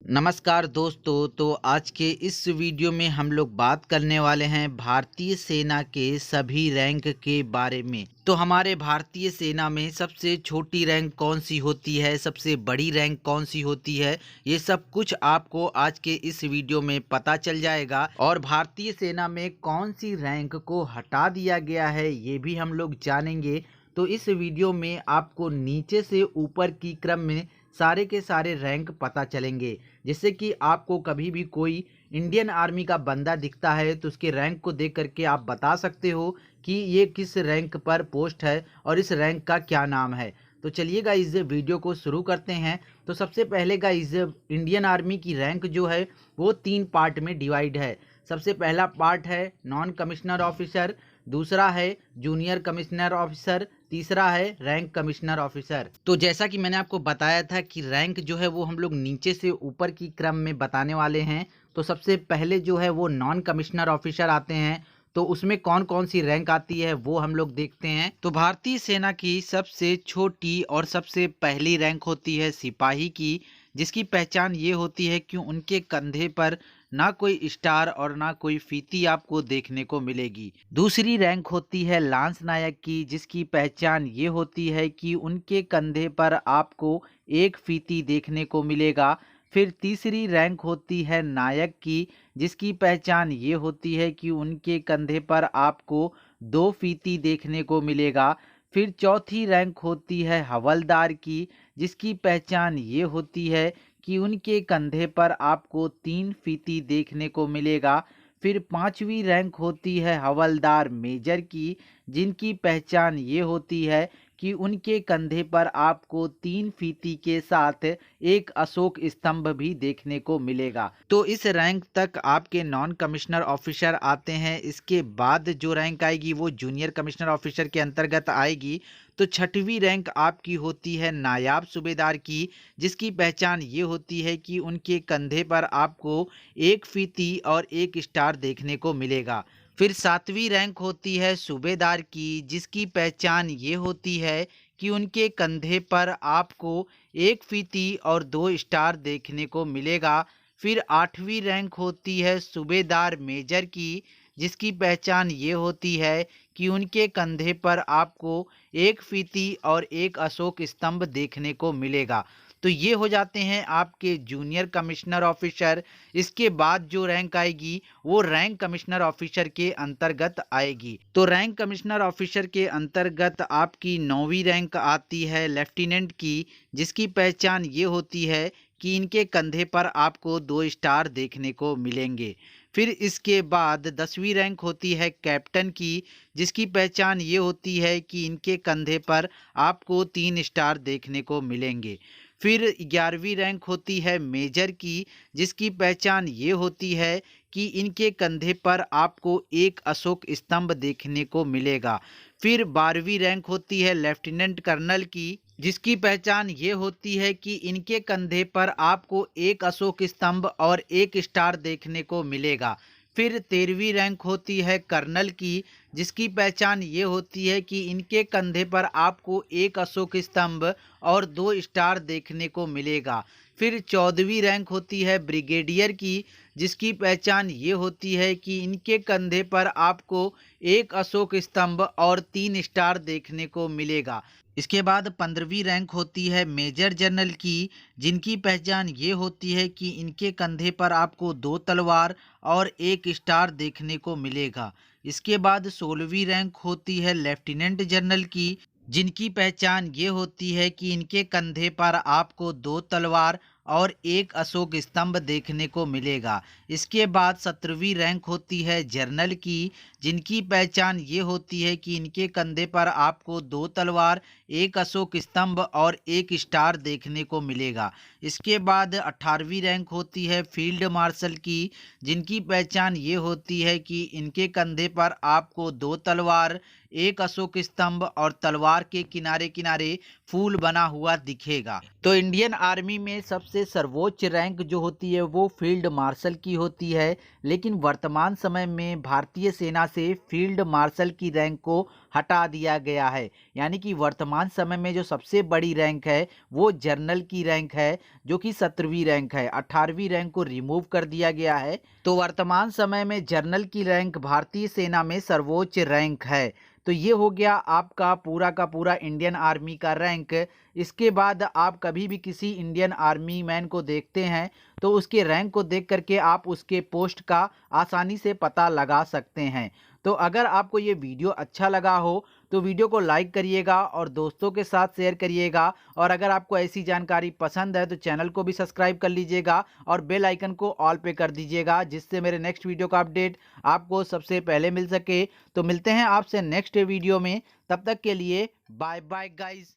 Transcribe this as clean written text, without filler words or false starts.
नमस्कार दोस्तों। तो आज के इस वीडियो में हम लोग बात करने वाले हैं भारतीय सेना के सभी रैंक के बारे में। तो हमारे भारतीय सेना में सबसे छोटी रैंक कौन सी होती है, सबसे बड़ी रैंक कौन सी होती है, ये सब कुछ आपको आज के इस वीडियो में पता चल जाएगा। और भारतीय सेना में कौन सी रैंक को हटा दिया गया है ये भी हम लोग जानेंगे। तो इस वीडियो में आपको नीचे से ऊपर की क्रम में सारे के सारे रैंक पता चलेंगे, जिससे कि आपको कभी भी कोई इंडियन आर्मी का बंदा दिखता है तो उसके रैंक को देख करके आप बता सकते हो कि ये किस रैंक पर पोस्ट है और इस रैंक का क्या नाम है। तो चलिए गाइस वीडियो को शुरू करते हैं। तो सबसे पहले गाइस इंडियन आर्मी की रैंक जो है वो 3 पार्ट में डिवाइड है। सबसे पहला पार्ट है नॉन कमिश्नर ऑफिसर, दूसरा है जूनियर कमिश्नर ऑफिसर, तीसरा है रैंक कमिश्नर ऑफिसर। तो जैसा कि मैंने आपको बताया था कि रैंक जो है वो हम लोग नीचे से ऊपर की क्रम में बताने वाले हैं। तो सबसे पहले जो है वो नॉन कमिश्नर ऑफिसर आते हैं। तो उसमें कौन कौन सी रैंक आती है वो हम लोग देखते हैं। तो भारतीय सेना की सबसे छोटी और सबसे पहली रैंक होती है सिपाही की, जिसकी पहचान ये होती है कि उनके कंधे पर ना कोई स्टार और ना कोई फीती आपको देखने को मिलेगी। दूसरी रैंक होती है लांस नायक की, जिसकी पहचान ये होती है कि उनके कंधे पर आपको एक फीती देखने को मिलेगा। फिर तीसरी रैंक होती है नायक की, जिसकी पहचान ये होती है कि उनके कंधे पर आपको 2 फीती देखने को मिलेगा। फिर चौथी रैंक होती है हवलदार की, जिसकी पहचान ये होती है कि उनके कंधे पर आपको 3 फीती देखने को मिलेगा। फिर पांचवी रैंक होती है हवलदार मेजर की, जिनकी पहचान ये होती है कि उनके कंधे पर आपको 3 फीती के साथ एक अशोक स्तंभ भी देखने को मिलेगा। तो इस रैंक तक आपके नॉन कमिश्नर ऑफिसर आते हैं। इसके बाद जो रैंक आएगी वो जूनियर कमिश्नर ऑफिसर के अंतर्गत आएगी। तो छठवीं रैंक आपकी होती है नायाब सूबेदार की, जिसकी पहचान ये होती है कि उनके कंधे पर आपको एक फीती और एक स्टार देखने को मिलेगा। फिर सातवीं रैंक होती है सूबेदार की, जिसकी पहचान ये होती है कि उनके कंधे पर आपको एक फीती और 2 स्टार देखने को मिलेगा। फिर आठवीं रैंक होती है सूबेदार मेजर की, जिसकी पहचान ये होती है कि उनके कंधे पर आपको एक फीती और एक अशोक स्तंभ देखने को मिलेगा। तो ये हो जाते हैं आपके जूनियर कमिश्नर ऑफिसर। इसके बाद जो रैंक आएगी वो रैंक कमिश्नर ऑफिसर के अंतर्गत आएगी। तो रैंक कमिश्नर ऑफिसर के अंतर्गत आपकी 9वीं रैंक आती है लेफ्टिनेंट की, जिसकी पहचान ये होती है कि इनके कंधे पर आपको 2 स्टार देखने को मिलेंगे। फिर इसके बाद 10वीं रैंक होती है कैप्टन की, जिसकी पहचान ये होती है कि इनके कंधे पर आपको 3 स्टार देखने को मिलेंगे। फिर 11वीं रैंक होती है मेजर की, जिसकी पहचान ये होती है कि इनके कंधे पर आपको एक अशोक स्तंभ देखने को मिलेगा। फिर 12वीं रैंक होती है लेफ्टिनेंट कर्नल की, जिसकी पहचान ये होती है कि इनके कंधे पर आपको एक अशोक स्तंभ और एक स्टार देखने को मिलेगा। फिर 13वीं रैंक होती है कर्नल की, जिसकी पहचान ये होती है कि इनके कंधे पर आपको एक अशोक स्तंभ और 2 स्टार देखने को मिलेगा। फिर 14वीं रैंक होती है ब्रिगेडियर की, जिसकी पहचान ये होती है कि इनके कंधे पर आपको एक अशोक स्तंभ और 3 स्टार देखने को मिलेगा। इसके बाद 15वीं रैंक होती है मेजर जनरल की, जिनकी पहचान ये होती है कि इनके कंधे पर आपको 2 तलवार और 1 स्टार देखने को मिलेगा। इसके बाद 16वीं रैंक होती है लेफ्टिनेंट जनरल की, जिनकी पहचान ये होती है कि इनके कंधे पर आपको 2 तलवार और 1 अशोक स्तंभ देखने को मिलेगा। इसके बाद 17वीं रैंक होती है जर्नल की, जिनकी पहचान ये होती है कि इनके कंधे पर आपको 2 तलवार, 1 अशोक स्तंभ और 1 स्टार देखने को मिलेगा। इसके बाद 18वीं रैंक होती है फील्ड मार्शल की, जिनकी पहचान ये होती है कि इनके कंधे पर आपको 2 तलवार, 1 अशोक स्तंभ और तलवार के किनारे किनारे फूल बना हुआ दिखेगा। तो इंडियन आर्मी में सबसे सर्वोच्च रैंक जो होती है वो फील्ड मार्शल की होती है, लेकिन वर्तमान समय में भारतीय सेना से फील्ड मार्शल की रैंक को हटा दिया गया है। यानी कि वर्तमान वर्तमान समय में जो सबसे बड़ी रैंक है वो जनरल की रैंक है, जो कि 17वीं रैंक है। 18वीं रैंक को रिमूव कर दिया गया है। तो वर्तमान समय में जनरल की रैंक भारतीय सेना में सर्वोच्च रैंक है। तो ये हो गया आपका पूरा का पूरा इंडियन आर्मी का रैंक। इसके बाद आप कभी भी किसी इंडियन आर्मी मैन को देखते हैं तो उसके रैंक को देख करके आप उसके पोस्ट का आसानी से पता लगा सकते हैं। तो अगर आपको ये वीडियो अच्छा लगा हो तो वीडियो को लाइक करिएगा और दोस्तों के साथ शेयर करिएगा। और अगर आपको ऐसी जानकारी पसंद है तो चैनल को भी सब्सक्राइब कर लीजिएगा और बेल आइकन को ऑल पे कर दीजिएगा, जिससे मेरे नेक्स्ट वीडियो का अपडेट आपको सबसे पहले मिल सके। तो मिलते हैं आपसे नेक्स्ट वीडियो में, तब तक के लिए बाय बाय गाइस।